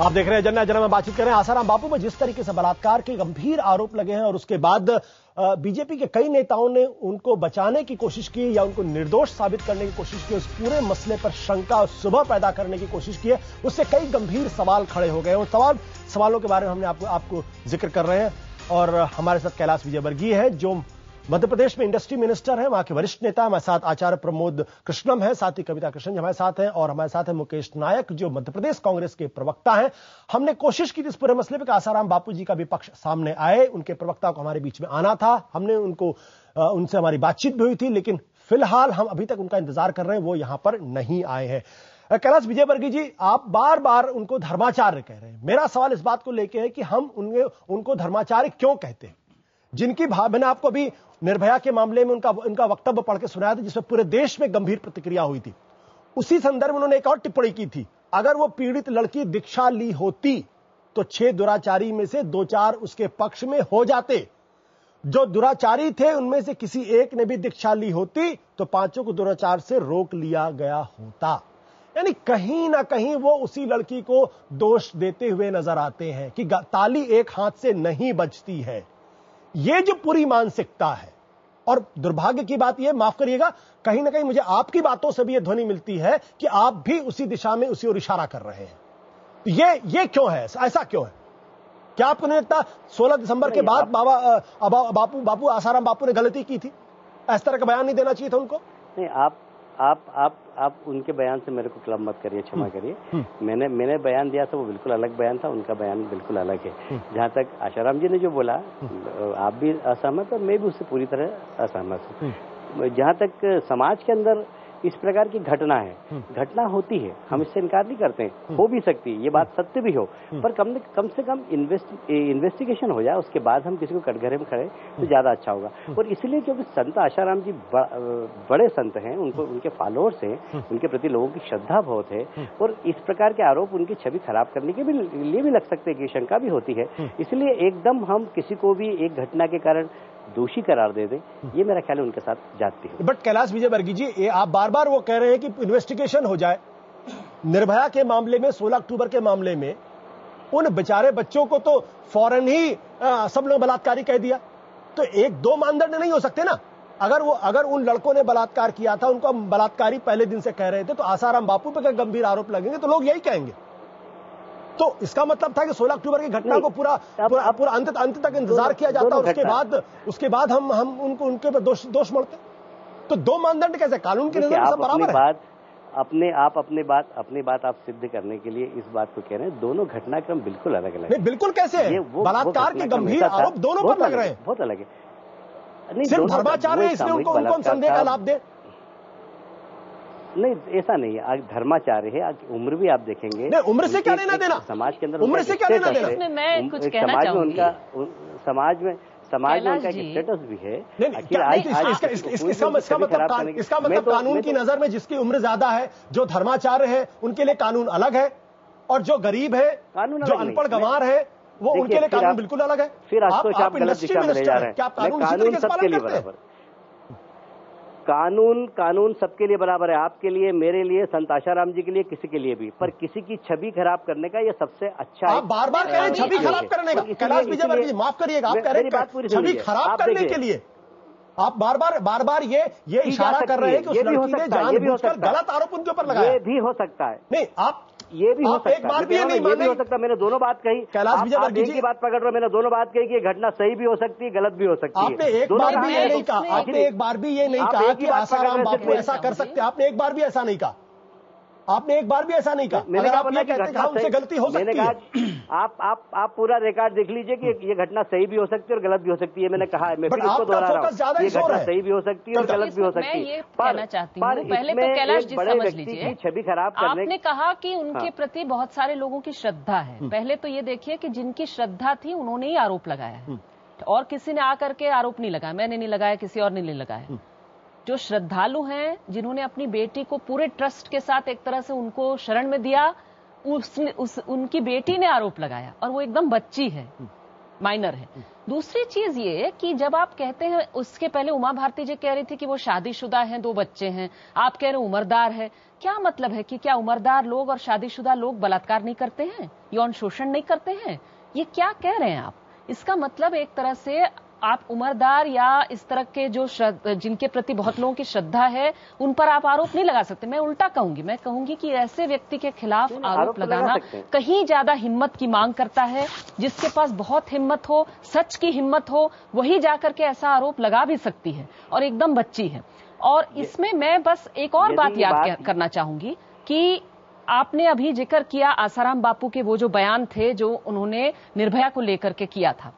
आप देख रहे हैं जनना जनना में बातचीत कर रहे हैं। आसाराम बापू में जिस तरीके से बलात्कार के गंभीर आरोप लगे हैं और उसके बाद बीजेपी के कई नेताओं ने उनको बचाने की कोशिश की या उनको निर्दोष साबित करने की कोशिश की, उस पूरे मसले पर शंका और सुबह पैदा करने की कोशिश की है, उससे कई गंभीर सवाल खड़े हो गए और सवालों के बारे में हमने आपको जिक्र कर रहे हैं। और हमारे साथ कैलाश विजयवर्गीय है जो मध्य प्रदेश में इंडस्ट्री मिनिस्टर है, वहां के वरिष्ठ नेता। हमारे साथ आचार्य प्रमोद कृष्णम है, साथ ही कविता कृष्ण जी हमारे साथ हैं और हमारे साथ है मुकेश नायक जो मध्य प्रदेश कांग्रेस के प्रवक्ता हैं। हमने कोशिश की थी इस पूरे मसले पर आसाराम बापू जी का विपक्ष सामने आए, उनके प्रवक्ता को हमारे बीच में आना था, हमने उनसे हमारी बातचीत भी हुई थी, लेकिन फिलहाल हम अभी तक उनका इंतजार कर रहे हैं, वो यहां पर नहीं आए हैं। कैलाश विजयवर्गीय जी, आप बार बार उनको धर्माचार्य कह रहे हैं। मेरा सवाल इस बात को लेकर है कि हम उनको धर्माचार्य क्यों कहते हैं, जिनकी मैंने आपको अभी निर्भया के मामले में उनका वक्तव्य पढ़ के सुनाया था जिसमें पूरे देश में गंभीर प्रतिक्रिया हुई थी। उसी संदर्भ में उन्होंने एक और टिप्पणी की थी, अगर वो पीड़ित लड़की दीक्षा ली होती तो 6 दुराचारी में से 2-4 उसके पक्ष में हो जाते। जो दुराचारी थे उनमें से किसी एक ने भी दीक्षा ली होती तो 5 को दुराचार से रोक लिया गया होता। यानी कहीं ना कहीं वो उसी लड़की को दोष देते हुए नजर आते हैं कि ताली एक हाथ से नहीं बजती है। ये जो पूरी मानसिकता है, और दुर्भाग्य की बात यह, माफ करिएगा, कहीं ना कहीं मुझे आपकी बातों से भी यह ध्वनि मिलती है कि आप भी उसी दिशा में उसी ओर इशारा कर रहे हैं। तो ये क्यों है, ऐसा क्यों है? क्या आपको नहीं लगता 16 दिसंबर के बाद बापू आसाराम बापू ने गलती की थी? इस तरह का बयान नहीं देना चाहिए था उनको? नहीं, आप उनके बयान से मेरे को क्लब मत करिए, क्षमा करिए। मैंने बयान दिया था वो बिल्कुल अलग बयान था, उनका बयान बिल्कुल अलग है। जहां तक आसाराम जी ने जो बोला, आप भी असहमत और मैं भी उससे पूरी तरह असहमत हूँ। जहां तक समाज के अंदर इस प्रकार की घटना होती है, हम इससे इनकार नहीं करते हैं, हो भी सकती है, ये बात सत्य भी हो, पर कम से कम इन्वेस्टिगेशन हो जाए, उसके बाद हम किसी को कटघरे में खड़े तो ज्यादा अच्छा होगा। और इसलिए क्योंकि संत आसाराम जी बड़े संत हैं, उनके फॉलोअर्स हैं, उनके प्रति लोगों की श्रद्धा बहुत है, और इस प्रकार के आरोप उनकी छवि खराब करने के लिए भी लग सकते हैं कि शंका भी होती है। इसलिए एकदम हम किसी को भी एक घटना के कारण दोषी करार दे दें, ये मेरा ख्याल है उनके साथ जाती है। बट कैलाश विजयवर्गीय जी, आप बार बार वो कह रहे हैं कि इन्वेस्टिगेशन हो जाए। निर्भया के मामले में, 16 अक्टूबर के मामले में उन बेचारे बच्चों को तो फौरन ही सब लोग बलात्कारी कह दिया। तो 1-2 मानदंड नहीं हो सकते ना? अगर उन लड़कों ने बलात्कार किया था, उनको बलात्कारी पहले दिन से कह रहे थे, तो आसाराम बापू पर गंभीर आरोप लगेंगे तो लोग यही कहेंगे। तो इसका मतलब था कि 16 अक्टूबर की घटना को पूरा अंत तक इंतजार किया जाता और उसके बाद हम उनके पर दोष मढ़ते। तो 2 मानदंड कैसे? कानून की नजर में सब बराबर है। अपनी बात आप सिद्ध करने के लिए इस बात को कह रहे हैं, दोनों घटनाक्रम बिल्कुल अलग अलग है। बिल्कुल कैसे है? बलात्कार के गंभीर आरोप दोनों पर लग रहे हैं, बहुत अलग है। सिर्फ धर्माचार्य है इसलिए उनको संदेह का लाभ दे? नहीं, ऐसा नहीं है। धर्माचार्य है, उम्र भी आप देखेंगे। नहीं, उम्र से क्या लेना देना? समाज के अंदर उम्र से क्या लेना देना? मैं कुछ कहना चाहूंगी। समाज में उनका स्टेटस भी है। इसका मतलब कानून की नजर में जिसकी उम्र ज्यादा है, जो धर्माचार्य है, उनके लिए कानून अलग है, और जो गरीब है, जो अनपढ़ गंवार है, वो उनके लिए कानून बिल्कुल अलग है। फिर आप इंडस्ट्री मिनिस्टर हैं, क्या आप कानून सबके लिए बराबर? कानून सबके लिए बराबर है, आपके लिए, मेरे लिए, संत आसाराम जी के लिए, किसी के लिए भी। पर किसी की छवि खराब करने का ये सबसे अच्छा है। आप बार बार कह रहे हैं छवि खराब करने का। कैलाश विजयवर्गीय, माफ करिएगा, आप कह रहे हैं छवि खराब करने के लिए। आप बार बार ये इशारा कर रहे हैं कि उस लड़की ने जानबूझकर गलत आरोप उनके ऊपर लगाया। ये भी हो सकता है। नहीं, आप ये भी हो सकता है, एक बार भी ये नहीं हो सकता। मैंने दोनों बात कही। कैलाश विजयवर्गीय जी की बात पकड़ रहे हो, मैंने दोनों बात कही कि घटना सही भी हो सकती है, गलत भी हो सकती है। आपने एक बार भी ये नहीं कहा, आपने एक बार भी ये नहीं कहा कि आसाराम बापू ऐसा कर सकते। आपने एक बार भी ऐसा नहीं कहा, आपने एक बार भी ऐसा नहीं कहा। मैंने कहा उनसे गलती हो सकती है। आप पूरा रिकॉर्ड देख लीजिए कि ये घटना सही भी हो सकती है और गलत भी हो सकती है। मैंने कहा है, मैं फिर इसको दोहरा रहा हूं, ये घटना सही भी हो सकती है और गलत भी हो सकती है। मैं ये कहना चाहती हूँ, पहले तो कैलाश जी समझ लीजिए, छवि खराब करने, आपने कहा कि उनके प्रति बहुत सारे लोगों की श्रद्धा है। पहले तो ये देखिए कि जिनकी श्रद्धा थी उन्होंने ही आरोप लगाया, और किसी ने आकर के आरोप नहीं लगाया। मैंने नहीं लगाया, किसी और ने नहीं लगाया। जो श्रद्धालु हैं, जिन्होंने अपनी बेटी को पूरे ट्रस्ट के साथ एक तरह से उनको शरण में दिया, उनकी बेटी ने आरोप लगाया, और वो एकदम बच्ची है। माइनर है। दूसरी चीज ये कि जब आप कहते हैं, उसके पहले उमा भारती जी कह रही थी कि वो शादीशुदा हैं, 2 बच्चे हैं, आप कह रहे हैं उम्रदार है। क्या मतलब है कि क्या उम्रदार लोग और शादीशुदा लोग बलात्कार नहीं करते हैं, यौन शोषण नहीं करते हैं? ये क्या कह रहे हैं आप? इसका मतलब एक तरह से आप उम्रदार या इस तरह के जो जिनके प्रति बहुत लोगों की श्रद्धा है उन पर आप आरोप नहीं लगा सकते। मैं उल्टा कहूंगी, मैं कहूंगी कि ऐसे व्यक्ति के खिलाफ आरोप लगाना कहीं ज्यादा हिम्मत की मांग करता है। जिसके पास बहुत हिम्मत हो, सच की हिम्मत हो, वही जाकर के ऐसा आरोप लगा भी सकती है, और एकदम बच्ची है। और इसमें मैं बस एक और बात याद करना चाहूंगी कि आपने अभी जिक्र किया आसाराम बापू के वो जो बयान थे जो उन्होंने निर्भया को लेकर के किया था,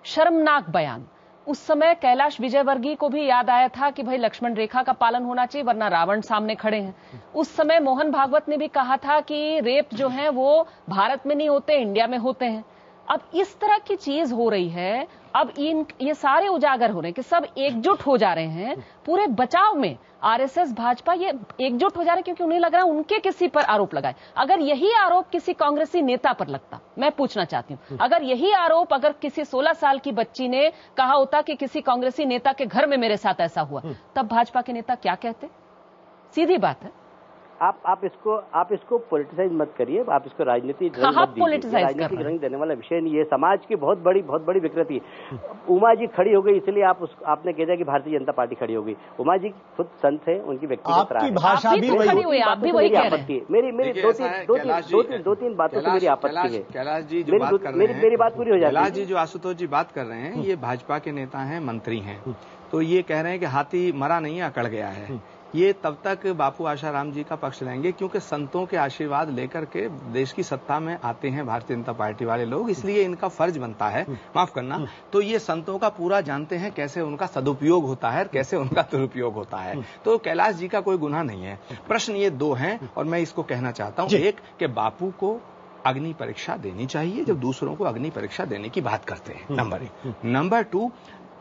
शर्मनाक बयान। उस समय कैलाश विजयवर्गीय को भी याद आया था कि भाई लक्ष्मण रेखा का पालन होना चाहिए वरना रावण सामने खड़े हैं। उस समय मोहन भागवत ने भी कहा था कि रेप जो है वो भारत में नहीं होते, इंडिया में होते हैं। अब इस तरह की चीज हो रही है, अब ये सारे उजागर हो रहे हैं कि सब एकजुट हो जा रहे हैं पूरे बचाव में। आरएसएस भाजपा ये एकजुट हो जा रहे हैं क्योंकि उन्हें लग रहा है उनके किसी पर आरोप लगाए। अगर यही आरोप किसी कांग्रेसी नेता पर लगता, मैं पूछना चाहती हूं, अगर यही आरोप अगर किसी 16 साल की बच्ची ने कहा होता कि किसी कांग्रेसी नेता के घर में मेरे साथ ऐसा हुआ, तब भाजपा के नेता क्या कहते? सीधी बात है। आप इसको पॉलिटिसाइज मत करिए, आप इसको राजनीतिक राजनीतिक रंग देने वाला विषय नहीं है। समाज की बहुत बड़ी विकृति। उमा जी खड़ी हो गई इसलिए आपने कह दिया कि भारतीय जनता पार्टी खड़ी हो गई। उमा जी खुद संत है, उनकी व्यक्तिगत राय है। भाषा भी खड़ी हुई, आप भी वही कह रहे हैं। मेरी दो तीन बातों से मेरी आपत्ति है। कैलाश जी जो बात कर रहे हैं, मेरी बात पूरी हो जाती है। कैलाश जी जो आशुतोष जी बात कर रहे हैं, ये भाजपा के नेता हैं, मंत्री हैं, तो ये कह रहे हैं कि हाथी मरा नहीं अकड़ गया है। ये तब तक बापू आशाराम जी का पक्ष लेंगे क्योंकि संतों के आशीर्वाद लेकर के देश की सत्ता में आते हैं भारतीय जनता पार्टी वाले लोग, इसलिए इनका फर्ज बनता है, माफ करना, तो ये संतों का पूरा जानते हैं कैसे उनका सदुपयोग होता है, कैसे उनका दुरुपयोग होता है। तो कैलाश जी का कोई गुनाह नहीं है। प्रश्न ये 2 हैं और मैं इसको कहना चाहता हूं। एक कि बापू को अग्नि परीक्षा देनी चाहिए जब दूसरों को अग्नि परीक्षा देने की बात करते हैं, नंबर 1। नंबर 2,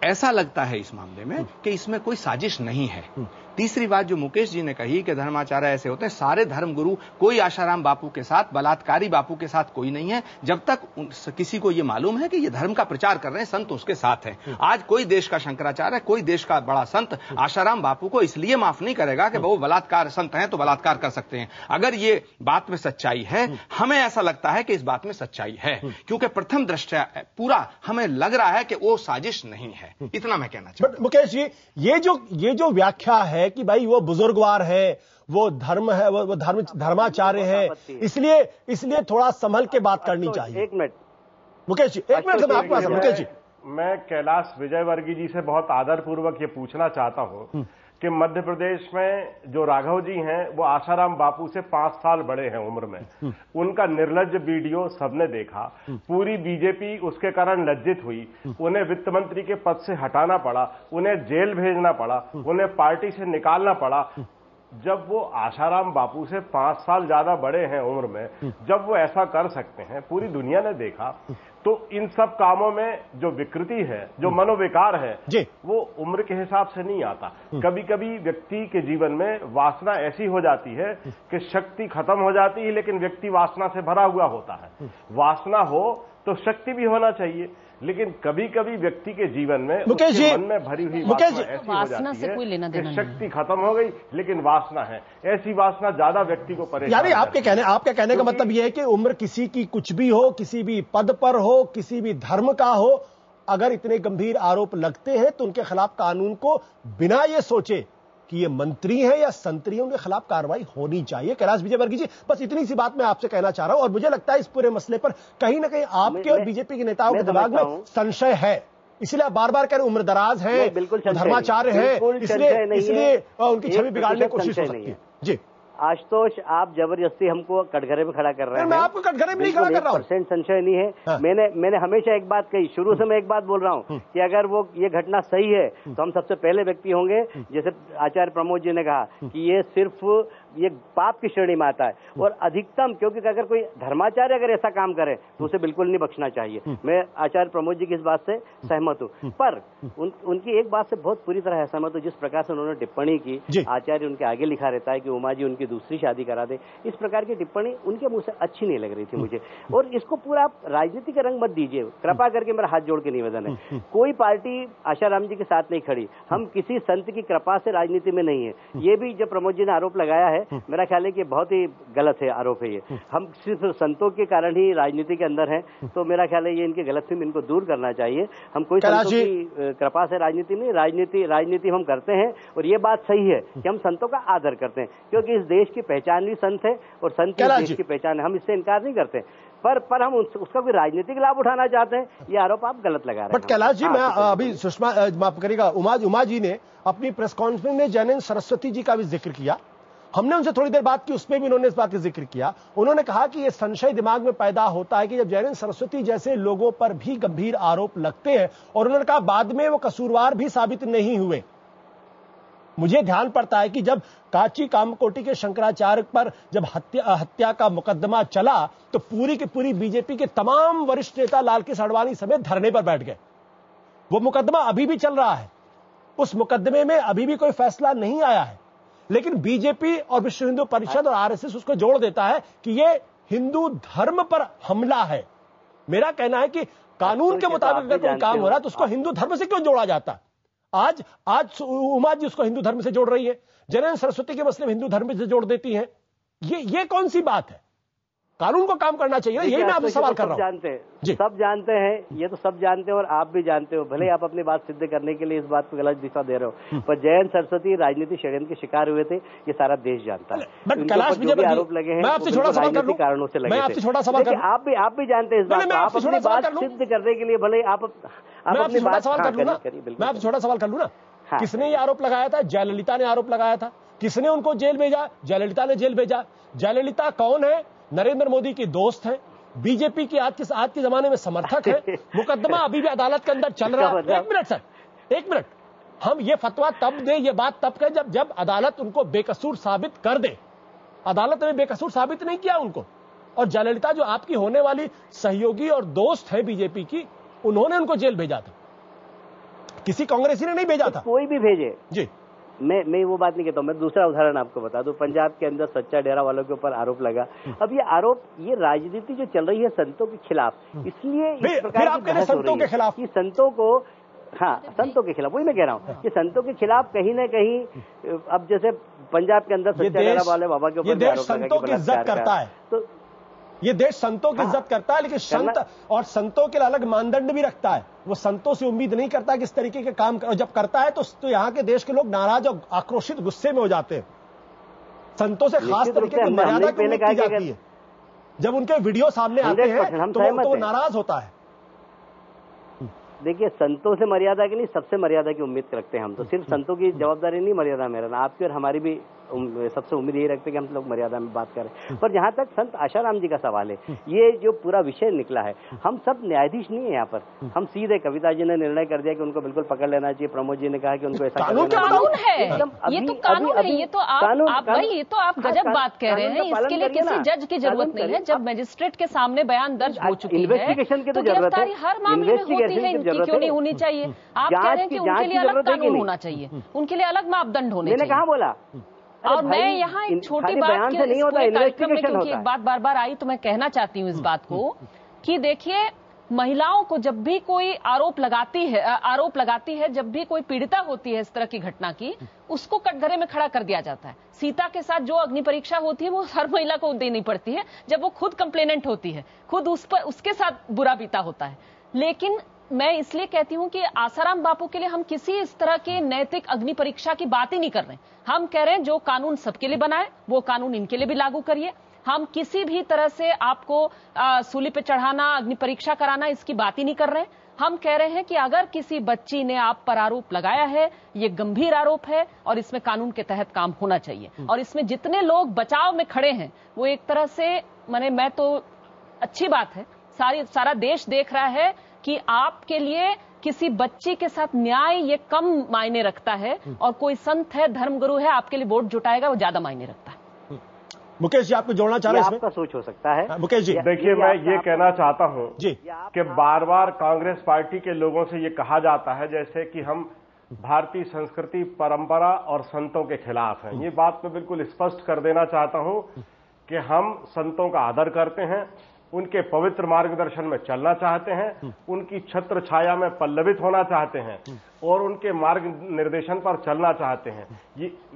ऐसा लगता है इस मामले में कि इसमें कोई साजिश नहीं है। तीसरी बात जो मुकेश जी ने कही कि धर्माचार्य ऐसे होते हैं, सारे धर्मगुरु, कोई आशाराम बापू के साथ, बलात्कारी बापू के साथ कोई नहीं है। जब तक किसी को यह मालूम है कि ये धर्म का प्रचार कर रहे हैं, संत उसके साथ हैं। आज कोई देश का शंकराचार्य, कोई देश का बड़ा संत आशाराम बापू को इसलिए माफ नहीं करेगा कि वो बलात्कार संत हैं तो बलात्कार कर सकते हैं। अगर ये बात में सच्चाई है, हमें ऐसा लगता है कि इस बात में सच्चाई है, क्योंकि प्रथम दृष्टया पूरा हमें लग रहा है कि वो साजिश नहीं है। इतना मैं कहना चाहता हूं। मुकेश जी, ये जो व्याख्या है कि भाई वो बुजुर्गवार है, वो धर्म है, वो धर्माचार्य है, इसलिए थोड़ा संभल के बात करनी चाहिए। 1 मिनट मुकेश जी, 1 मिनट आपके पास। मुकेश जी, मैं कैलाश विजयवर्गीय जी से बहुत आदरपूर्वक ये पूछना चाहता हूं कि मध्य प्रदेश में जो राघव जी हैं वो आशाराम बापू से 5 साल बड़े हैं उम्र में। उनका निर्लज्ज वीडियो सबने देखा, पूरी बीजेपी उसके कारण लज्जित हुई, उन्हें वित्त मंत्री के पद से हटाना पड़ा, उन्हें जेल भेजना पड़ा, उन्हें पार्टी से निकालना पड़ा। जब वो आशाराम बापू से 5 साल ज्यादा बड़े हैं उम्र में, जब वो ऐसा कर सकते हैं, पूरी दुनिया ने देखा, तो इन सब कामों में जो विकृति है, जो मनोविकार है, वो उम्र के हिसाब से नहीं आता। कभी कभी व्यक्ति के जीवन में वासना ऐसी हो जाती है कि शक्ति खत्म हो जाती है, लेकिन व्यक्ति वासना से भरा हुआ होता है। वासना हो तो शक्ति भी होना चाहिए, लेकिन कभी कभी व्यक्ति के जीवन में उसके मन में भरी हुई वासना ऐसी हो जाती है कि शक्ति खत्म हो गई, लेकिन वासना है। ऐसी वासना ज्यादा व्यक्ति को परेशान। यानी आपके कहने का मतलब यह है कि उम्र किसी की कुछ भी हो, किसी भी पद पर हो, किसी भी धर्म का हो, अगर इतने गंभीर आरोप लगते हैं तो उनके खिलाफ कानून को बिना ये सोचे कि ये मंत्री हैं या संतरी, उनके खिलाफ कार्रवाई होनी चाहिए। कैलाश विजयवर्गीय जी, बस इतनी सी बात मैं आपसे कहना चाह रहा हूं, और मुझे लगता है इस पूरे मसले पर कहीं ना कहीं आपके और बीजेपी के नेताओं के दिमाग में संशय है, इसलिए आप बार बार कह रहे उम्रदराज हैं, धर्माचार्य हैं, इसलिए उनकी छवि बिगाड़ने की कोशिश हो सकती है। जी आशुतोष, आप जबरदस्ती हमको कटघरे में खड़ा कर रहे हैं। मैं आपको कटघरे में नहीं खड़ा कर रहा हूं। 1% संशय नहीं है। हाँ। मैंने हमेशा एक बात कही, शुरू से मैं एक बात बोल रहा हूं कि अगर वो ये घटना सही है तो हम सबसे पहले व्यक्ति होंगे, जैसे आचार्य प्रमोद जी ने कहा कि ये सिर्फ ये पाप की श्रेणी में आता है, और अधिकतम, क्योंकि अगर कोई धर्माचार्य अगर ऐसा काम करे तो उसे बिल्कुल नहीं बख्शना चाहिए। मैं आचार्य प्रमोद जी की इस बात से सहमत हूँ, पर उनकी एक बात से बहुत पूरी तरह सहमत हूँ। जिस प्रकार से उन्होंने टिप्पणी की, आचार्य उनके आगे लिखा रहता है कि उमा जी उनकी उनकी दूसरी शादी करा दे। इस प्रकार की टिप्पणी उनके मुंह से अच्छी नहीं लग रही थी मुझे। और इसको पूरा आप राजनीति का रंग मत दीजिए, कृपा करके मेरा हाथ जोड़ के निवेदन है। कोई पार्टी आशाराम जी के साथ नहीं खड़ी, हम किसी संत की कृपा से राजनीति में नहीं है। ये भी जब प्रमोद जी ने आरोप लगाया है, मेरा ख्याल है कि बहुत ही गलत है आरोप है ये। हम सिर्फ संतों के कारण ही राजनीति के अंदर हैं, तो मेरा ख्याल है ये इनके गलतफहमी इनको दूर करना चाहिए। हम कोई संतों की कृपा से राजनीति नहीं, राजनीति हम करते हैं। और ये बात सही है कि हम संतों का आदर करते हैं, क्योंकि इस देश की पहचान भी संत है और संत इस देश की पहचान है, हम इससे इनकार नहीं करते। पर हम उसका भी राजनीतिक लाभ उठाना चाहते हैं, ये आरोप आप गलत लगा रहे हैं। बट कैलाश जी, मैं अभी सुषमा माफ करिएगा, उमा जी ने अपनी प्रेस कॉन्फ्रेंस में जैनेन्द्र सरस्वती जी का भी जिक्र किया। हमने उनसे थोड़ी देर बात की, उसमें भी उन्होंने इस बात का जिक्र किया। उन्होंने कहा कि यह संशय दिमाग में पैदा होता है कि जब जैनेन्द्र सरस्वती जैसे लोगों पर भी गंभीर आरोप लगते हैं, और उन्होंने कहा बाद में वो कसूरवार भी साबित नहीं हुए। मुझे ध्यान पड़ता है कि जब काची कामकोटी के शंकराचार्य पर जब हत्या का मुकदमा चला, तो पूरी की पूरी बीजेपी के तमाम वरिष्ठ नेता लालकृष्ण आडवाणी समेत धरने पर बैठ गए। वो मुकदमा अभी भी चल रहा है, उस मुकदमे में अभी भी कोई फैसला नहीं आया है, लेकिन बीजेपी और विश्व हिंदू परिषद और आरएसएस उसको जोड़ देता है कि यह हिंदू धर्म पर हमला है। मेरा कहना है कि कानून के मुताबिक अगर कोई काम हो रहा है तो उसको हिंदू धर्म से क्यों जोड़ा जाता? आज उमा जी उसको हिंदू धर्म से जोड़ रही है, जैनेन्द्र सरस्वती के मसले में हिंदू धर्म से जोड़ देती हैं। ये कौन सी बात है? कानून को काम करना चाहिए, यही मैं आपसे सवाल कर रहा हूं। जानते हैं, सब जानते हैं, ये तो सब जानते हैं और आप भी जानते हो। भले आप अपनी बात सिद्ध करने के लिए इस बात को गलत दिशा दे रहे हो, पर जयंत सरस्वती राजनीति षड्यंत्र के शिकार हुए थे, ये सारा देश जानता है। बट कैलाश विजय आरोप लगे हैं, मैं आपसे छोटा सवाल कर लूं, कारणों से लगे। मैं आपसे छोटा सवाल करूं, आप भी जानते हैं इस बात को। आप अपनी बात सिद्ध करने के लिए भले आप अपनी बात सवाल कर लूं ना, मैं आपसे छोटा सवाल कर लूं ना। किसने ये आरोप लगाया था? जयललिता ने आरोप लगाया था। किसने उनको जेल भेजा? जयललिता ने जेल भेजा। जयललिता कौन है? नरेंद्र मोदी की दोस्त है, बीजेपी की आज के जमाने में समर्थक है। मुकदमा अभी भी अदालत के अंदर चल रहा है। एक मिनट सर, एक मिनट। हम ये फतवा तब दे, ये बात तब करें जब अदालत उनको बेकसूर साबित कर दे। अदालत ने बेकसूर साबित नहीं किया उनको। और जयललिता जो आपकी होने वाली सहयोगी और दोस्त है बीजेपी की, उन्होंने उनको जेल भेजा था, किसी कांग्रेसी ने नहीं भेजा था। कोई भी भेजे जी, मैं वो बात नहीं कहता हूं। मैं दूसरा उदाहरण आपको बता दूं। पंजाब के अंदर सच्चा डेरा वालों के ऊपर आरोप लगा। अब ये आरोप, ये राजनीति जो चल रही है संतों के खिलाफ, इसलिए इस प्रकार की बहस हो रही है कि संतों को, संतों के खिलाफ, वही मैं कह रहा हूँ कि संतों के खिलाफ कहीं ना कहीं, अब जैसे पंजाब के अंदर सच्चा डेरा वाले बाबा के ऊपर संतों की इज्जत करता है, तो ये देश संतों की इज्जत करता है, लेकिन संत और संतों के अलग मानदंड भी रखता है। वो संतों से उम्मीद नहीं करता कि इस तरीके के काम कर, जब करता है तो यहाँ के देश के लोग नाराज और आक्रोशित, गुस्से में हो जाते हैं। संतों से खास तरीके की मर्यादा की उम्मीद की जाती है। जब उनके वीडियो सामने आते हैं तो वो नाराज होता है। देखिए, संतों से मर्यादा की नहीं, सबसे मर्यादा की उम्मीद रखते हैं हम। तो सिर्फ संतों की जवाबदारी नहीं मर्यादा मेरा ना, आपकी और हमारी भी सबसे उम्मीद यही रखते हैं कि हम लोग मर्यादा में बात करें। पर जहां तक संत आशाराम जी का सवाल है, ये जो पूरा विषय निकला है, हम सब न्यायाधीश नहीं है यहाँ पर। हम सीधे, कविता जी ने निर्णय कर दिया कि उनको बिल्कुल पकड़ लेना चाहिए, प्रमोद जी ने कहा कि उनको ऐसा कानून है, ये तो कानून है। ये तो आप गजब बात कह रहे हैं। इसके लिए किसी जज की जरूरत नहीं है। जब मजिस्ट्रेट के सामने बयान दर्ज हो चुकी है, इन्वेस्टिगेशन की तो गिरफ्तारी हर मामले में होती है, इनकी क्यों नहीं होनी चाहिए? आप कह रहे हैं कि उनके लिए अलग कानून होना चाहिए, उनके लिए अलग मापदंड होने चाहिए। मैंने कहा बोला। और मैं यहाँ एक छोटी बात के कार्यक्रम में, क्योंकि एक बात बार बार आई, तो मैं कहना चाहती हूँ इस बात को कि देखिए, महिलाओं को जब भी कोई आरोप लगाती है, जब भी कोई पीड़िता होती है इस तरह की घटना की, उसको कटघरे में खड़ा कर दिया जाता है। सीता के साथ जो अग्नि परीक्षा होती है वो हर महिला को देनी पड़ती है, जब वो खुद कंप्लेनेंट होती है, खुद उसके साथ बुरा बीता होता है। लेकिन मैं इसलिए कहती हूं कि आसाराम बापू के लिए हम किसी इस तरह के नैतिक अग्नि परीक्षा की बात ही नहीं कर रहे। हम कह रहे हैं जो कानून सबके लिए बनाए वो कानून इनके लिए भी लागू करिए। हम किसी भी तरह से आपको सूली पे चढ़ाना, अग्नि परीक्षा कराना, इसकी बात ही नहीं कर रहे। हम कह रहे हैं कि अगर किसी बच्ची ने आप पर आरोप लगाया है, ये गंभीर आरोप है और इसमें कानून के तहत काम होना चाहिए। और इसमें जितने लोग बचाव में खड़े हैं वो एक तरह से मैं तो अच्छी बात है, सारा देश देख रहा है कि आपके लिए किसी बच्ची के साथ न्याय ये कम मायने रखता है, और कोई संत है, धर्मगुरु है, आपके लिए वोट जुटाएगा, वो ज्यादा मायने रखता है। मुकेश जी, आपको जोड़ना चाह रहे हैं? आपका सोच हो सकता है मुकेश जी। देखिए, मैं ये कहना चाहता हूं जी कि बार बार कांग्रेस पार्टी के लोगों से ये कहा जाता है जैसे कि हम भारतीय संस्कृति, परंपरा और संतों के खिलाफ हैं। ये बात मैं बिल्कुल स्पष्ट कर देना चाहता हूं कि हम संतों का आदर करते हैं, उनके पवित्र मार्गदर्शन में चलना चाहते हैं, उनकी छत्र छाया में पल्लवित होना चाहते हैं और उनके मार्ग निर्देशन पर चलना चाहते हैं।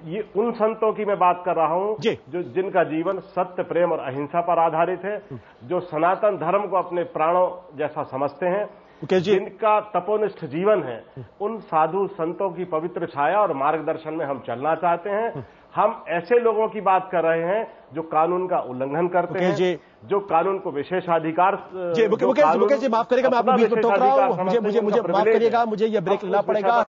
ये उन संतों की मैं बात कर रहा हूं जो जिनका जीवन सत्य, प्रेम और अहिंसा पर आधारित है, जो सनातन धर्म को अपने प्राणों जैसा समझते हैं, जिनका तपोनिष्ठ जीवन है। उन साधु संतों की पवित्र छाया और मार्गदर्शन में हम चलना चाहते हैं। हम ऐसे लोगों की बात कर रहे हैं जो कानून का उल्लंघन करते हैं, जो कानून को विशेषाधिकार। मुकेश जी माफ करिएगा, मैं आपको बीच में टोक रहा हूं, मुझे माफ करिएगा, मुझे ये ब्रेक लेना पड़ेगा।